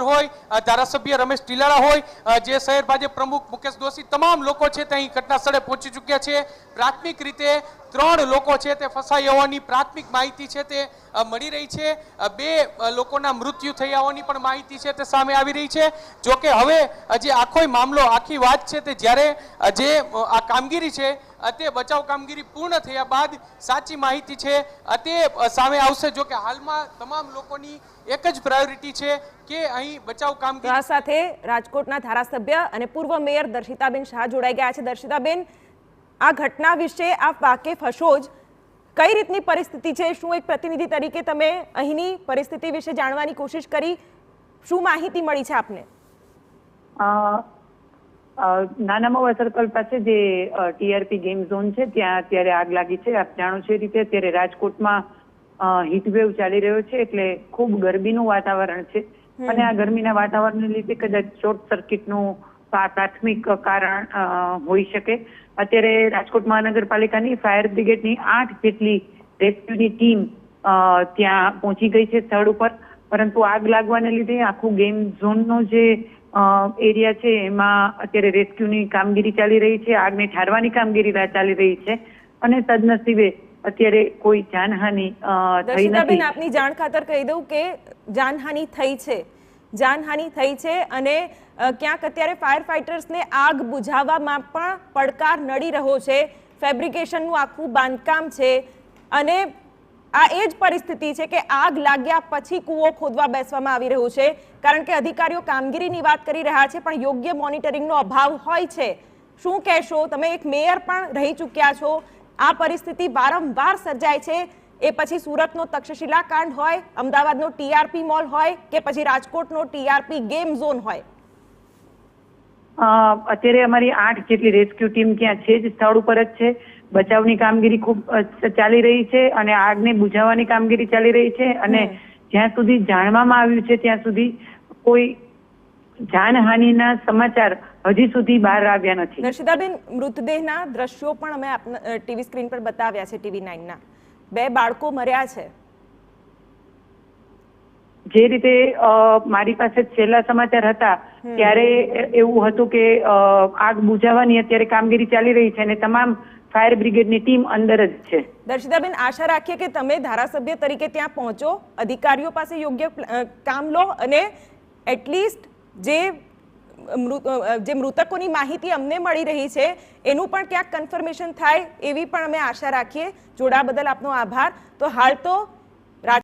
હોય, ધારાસભ્ય રમેશ ટીલાળા હોય, જે શહેર ભાજપ પ્રમુખ મુકેશ દોશી, તમામ લોકો છે તે અહીં ઘટના સ્થળે પહોંચી ચૂક્યા છે। પ્રાથમિક રીતે 3 લોકો છે તે ફસાયા હોવાની પ્રાથમિક માહિતી છે તે મળી રહી છે। 2 લોકોના મૃત્યુ થયા હોવાની પણ માહિતી છે તે સામે આવી રહી છે। જો કે હવે જે આખો મામલો, આખી વાત છે તે જ્યારે જે આ કામગીરી છે તે બચાવ કામગીરી પૂર્ણ થયા બાદ સાચી માહિતી છે તે સામે આવશે। જો કે હાલમાં તમામ લોકોની એક જ પ્રાયોરિટી છે કે અહીં બચાવ કામગીરી। આ સાથે રાજકોટના ધારાસભ્ય અને પૂર્વ મેયર દર્શિતાબેન શાહ જોડાઈ ગયા છે। દર્શિતાબેન, આ ઘટના વિશે આપ વાકેફ હશો જ, કઈ રીતની પરિસ્થિતિ છે? શું એક પ્રતિનિધિ તરીકે તમે અહીંની પરિસ્થિતિ વિશે જાણવાની કોશિશ કરી? શું માહિતી મળી છે આપને? નાના મવા સર્કલ પાસે જે ટીઆરપી ગેમ ઝોન છે ત્યાં અત્યારે આગ લાગી છે। આપ જાણો છો એ રીતે અત્યારે રાજકોટમાં હીટવેવ ચાલી રહ્યો છે, એટલે ખૂબ ગરમીનું વાતાવરણ છે અને આ ગરમીના વાતાવરણને લીધે કદાચ શોર્ટ સર્કિટનું પ્રાથમિક કારણ હોઈ શકે। અત્યારે રાજકોટ મહાનગરપાલિકાની ફાયર બ્રિગેડની 8 જેટલી રેસ્ક્યુની ટીમ ત્યાં પહોંચી ગઈ છે સ્થળ ઉપર, પરંતુ આગ લાગવાને લીધે આખું ગેમ ઝોનનો જે એરિયા છે એમાં અત્યારે રેસ્ક્યુની કામગીરી ચાલી રહી છે। આગને ઠારવાની કામગીરી ચાલી રહી છે અને સદનસીબે અત્યારે કોઈ જાનહાનિ થઈ નથી। આપની જાણ ખાતર કહી દઉં કે જાનહાનિ થઈ છે અને ક્યાંક અત્યારે ફાયર ફાઇટર્સને આગ બુઝાવવામાં પણ પડકાર નડી રહ્યો છે। ફેબ્રિકેશનનું આખું બાંધકામ છે અને આ એ જ પરિસ્થિતિ છે કે આગ લાગ્યા પછી કૂવો ખોદવા બેસવામાં આવી રહ્યું છે, કારણ કે અધિકારીઓ કામગીરીની વાત કરી રહ્યા છે પણ યોગ્ય મોનિટરિંગનો અભાવ હોય છે। શું કહેશો? તમે એક મેયર પણ રહી ચૂક્યા છો। આ પરિસ્થિતિ વારંવાર સર્જાય છે, એ પછી સુરતનો તક્ષશિલા કાંડ હોય, અમદાવાદનો ટીઆરપી મોલ હોય કે પછી રાજકોટનો ટીઆરપી ગેમ ઝોન હોય। અત્યારે અમારી 8 જેટલી રેસ્ક્યુ ટીમ ત્યાં છે જ, સ્થળ ઉપર જ છે। બચાવની કામગીરી ખૂબ ચાલી રહી છે અને આગને બુઝાવવાની કામગીરી ચાલી રહી છે અને જ્યાં સુધી જાણવામાં આવ્યું છે ત્યાં સુધી કોઈ જાનહાનિના સમાચાર હજી સુધી બહાર આવ્યા નથી। દર્શિતાબેન, મૃતદેહના દ્રશ્યો પણ અમે ટીવી સ્ક્રીન પર બતાવ્યા છે, TV9ના। 2 બાળકો મર્યા છે। જે રીતે મારી પાસે છેલ્લા સમાચાર હતા ત્યારે એવું હતું કે આગ બુઝાવવાની અત્યારે કામગીરી ચાલી રહી છે અને તમામ ફાયર બ્રિગેડની ટીમ અંદર જ છે। દર્શિતાબેન, આશા રાખીએ કે તમે ધારાસભ્ય તરીકે ત્યાં પહોંચો, અધિકારીઓ પાસે યોગ્ય કામ લો અને એટલીસ્ટ જે મૃતકોની માહિતી અમને મળી રહી છે એનું પણ ક્યાંક કન્ફર્મેશન થાય એવી પણ અમે આશા રાખીએ। જોડાવા બદલ આપનો આભાર। તો હાલ તો